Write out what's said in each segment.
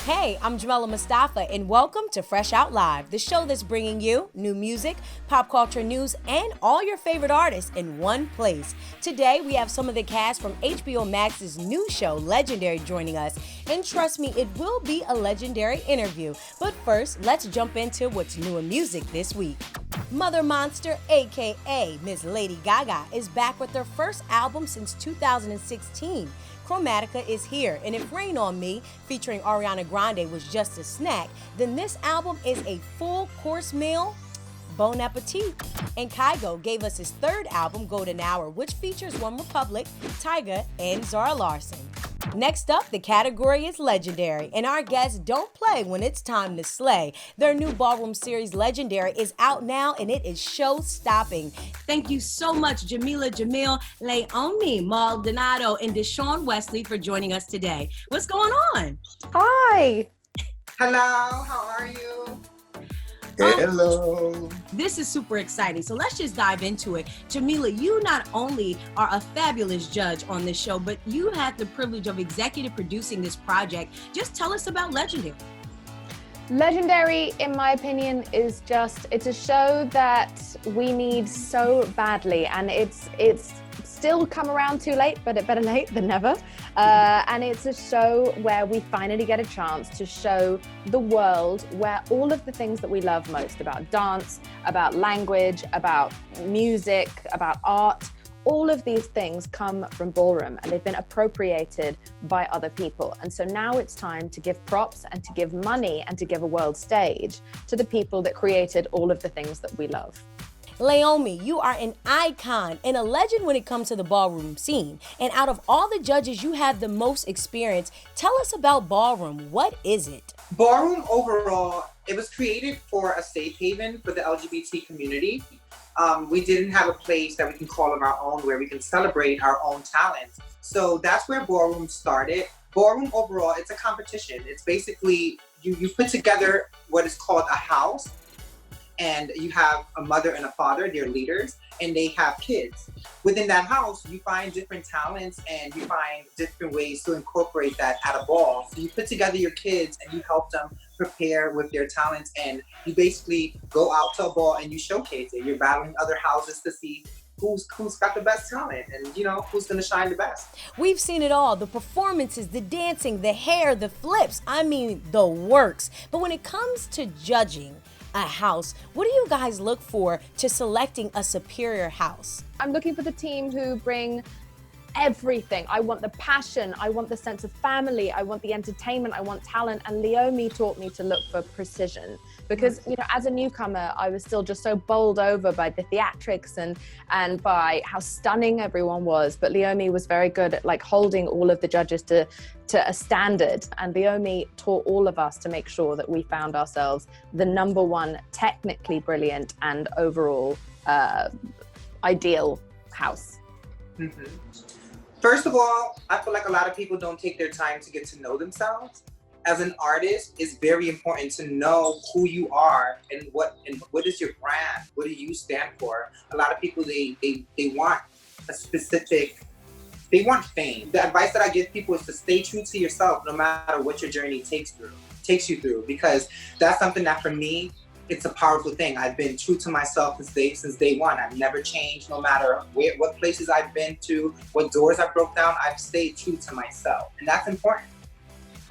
Hey, I'm Jamela Mustafa, and welcome to Fresh Out Live, the show that's bringing you new music, pop culture news, and all your favorite artists in one place. Today, we have some of the cast from HBO Max's new show, Legendary, joining us, and trust me, it will be a legendary interview. But first, let's jump into what's new in music this week. Mother Monster, aka Miss Lady Gaga, is back with her first album since 2016. Chromatica is here, and if Rain on Me, featuring Ariana Grande, was just a snack, then this album is a full course meal. Bon appetit. And Kygo gave us his third album, Golden Hour, which features One Republic, Tyga, and Zara Larsson. Next up, the category is Legendary, and our guests don't play when it's time to slay. Their new ballroom series, Legendary, is out now, and it is show-stopping. Thank you so much, Jamila Jamil, Leomi Maldonado, and Deshaun Wesley for joining us today. What's going on? Hi. Hello, how are you? Hello. This is super exciting. So let's just dive into it. Jamila, you not only are a fabulous judge on this show, but you had the privilege of executive producing this project. Just tell us about Legendary. Legendary, in my opinion, is it's a show that we need so badly, and it's still come around too late, but it better late than never. And it's a show where we finally get a chance to show the world where all of the things that we love most about dance, about language, about music, about art, all of these things come from ballroom, and they've been appropriated by other people. And so now it's time to give props and to give money and to give a world stage to the people that created all of the things that we love. Leomi, you are an icon and a legend when it comes to the ballroom scene. And out of all the judges, you have the most experience. Tell us about ballroom. What is it? Ballroom overall, it was created for a safe haven for the LGBT community. We didn't have a place that we can call of our own where we can celebrate our own talents. So that's where Ballroom started. Ballroom overall, it's a competition. It's basically, you put together what is called a house, and you have a mother and a father, they're leaders, and they have kids. Within that house, you find different talents and you find different ways to incorporate that at a ball. So you put together your kids and you help them prepare with their talents, and you basically go out to a ball and you showcase it. You're battling other houses to see who's got the best talent and who's gonna shine the best. We've seen it all, the performances, the dancing, the hair, the flips, I mean the works. But when it comes to judging a house, what do you guys look for to selecting a superior house? I'm looking for the team who bring everything. I want the passion, I want the sense of family, I want the entertainment, I want talent. And Leomi taught me to look for precision, because as a newcomer, I was still just so bowled over by the theatrics and by how stunning everyone was. But Leomi was very good at holding all of the judges to a standard, and Leomi taught all of us to make sure that we found ourselves the number one technically brilliant and overall ideal house. Mm-hmm. First of all, I feel like a lot of people don't take their time to get to know themselves. As an artist, it's very important to know who you are and what is your brand. What do you stand for? A lot of people, they want a specific, they want fame. The advice that I give people is to stay true to yourself no matter what your journey takes you through, because that's something that for me, it's a powerful thing. I've been true to myself since day one. I've never changed, no matter what places I've been to, what doors I broke down, I've stayed true to myself. And that's important.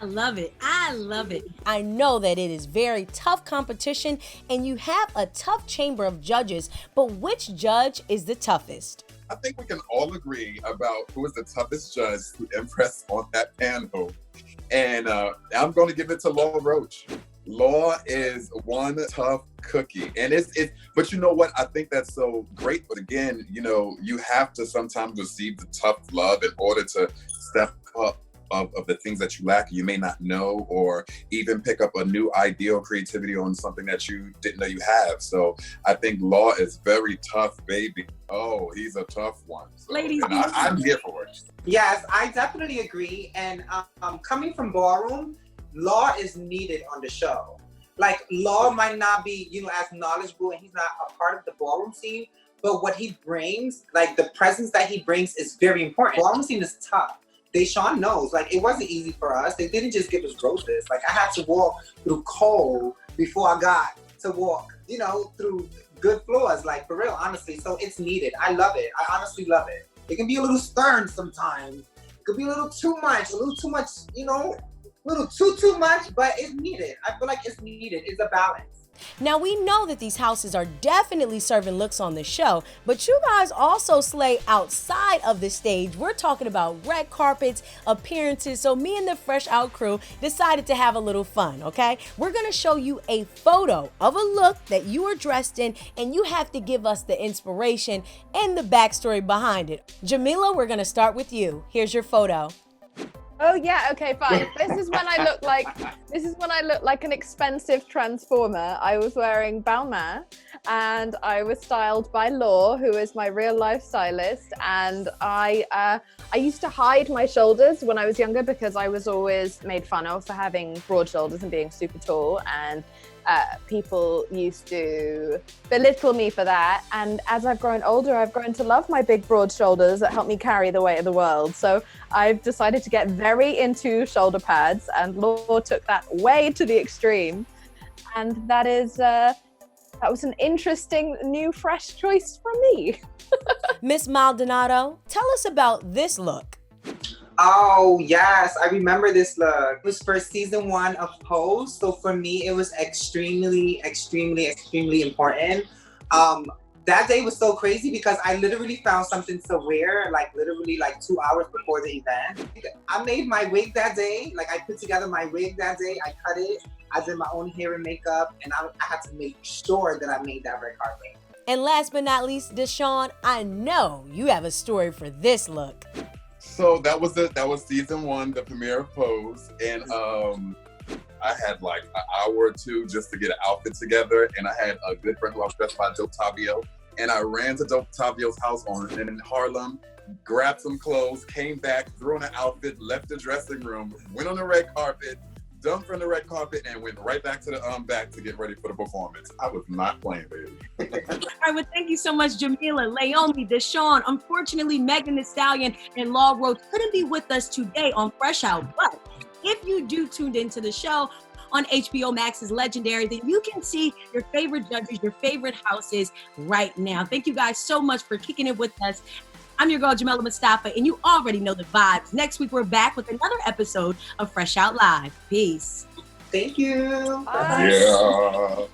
I love it. I love it. I know that it is very tough competition and you have a tough chamber of judges, but which judge is the toughest? I think we can all agree about who is the toughest judge to impress on that panel. And I'm going to give it to Law Roach. Law is one tough cookie. And but you know what? I think that's so great. But again, you have to sometimes receive the tough love in order to step up of the things that you lack, you may not know, or even pick up a new idea or creativity on something that you didn't know you have. So I think Law is very tough, baby. Oh, he's a tough one. So, Ladies, I'm here for it. Yes, I definitely agree. And coming from Ballroom, Law is needed on the show. Law might not be, as knowledgeable, and he's not a part of the ballroom scene, but what he brings, the presence that he brings is very important. Ballroom scene is tough. Deshaun knows, like, it wasn't easy for us. They didn't just give us roses. Like, I had to walk through coal before I got to walk, you know, through good floors, like, for real, honestly. So it's needed. I love it. I honestly love it. It can be a little stern sometimes. It could be a little too much, you know, a little too much, but it's needed. I feel like it's needed. It's a balance. Now, we know that these houses are definitely serving looks on the show, but you guys also slay outside of the stage. We're talking about red carpets, appearances. So me and the Fresh Out crew decided to have a little fun, okay? We're going to show you a photo of a look that you are dressed in, and you have to give us the inspiration and the backstory behind it. Jamila, we're going to start with you. Here's your photo. Oh yeah, okay, fine. This is when I look like an expensive transformer. I was wearing Balmain, and I was styled by Law, who is my real life stylist. And I used to hide my shoulders when I was younger because I was always made fun of for having broad shoulders and being super tall, and people used to belittle me for that. And as I've grown older, I've grown to love my big broad shoulders that help me carry the weight of the world. So I've decided to get very into shoulder pads, and Law took that way to the extreme. And that was an interesting new fresh choice for me. Miss Maldonado, tell us about this look. Oh, yes. I remember this look. It was for season 1 of Pose. So for me, it was extremely important. That day was so crazy because I literally found something to wear, like literally like 2 hours before the event. I made my wig that day. Like, I put together my wig that day. I cut it. I did my own hair and makeup. And I had to make sure that I made that red carpet. And last but not least, Deshaun, I know you have a story for this look. So that was season 1, the premiere of Pose, and I had like an hour or two just to get an outfit together, and I had a good friend who I was dressed by, Dope Tavio, and I ran to Dope Tavio's house in Harlem, grabbed some clothes, came back, threw on an outfit, left the dressing room, went on the red carpet, dumped from the red carpet, and went right back to the back to get ready for the performance. I was not playing, baby. All right, well, thank you so much, Jamila, Leomi, Deshaun. Unfortunately, Megan Thee Stallion and Law Roach couldn't be with us today on Fresh Out, but if you do tuned into the show on HBO Max's Legendary, then you can see your favorite judges, your favorite houses right now. Thank you guys so much for kicking it with us. I'm your girl, Jamila Mustafa, and you already know the vibes. Next week, we're back with another episode of Fresh Out Live. Peace. Thank you. Bye. Yeah.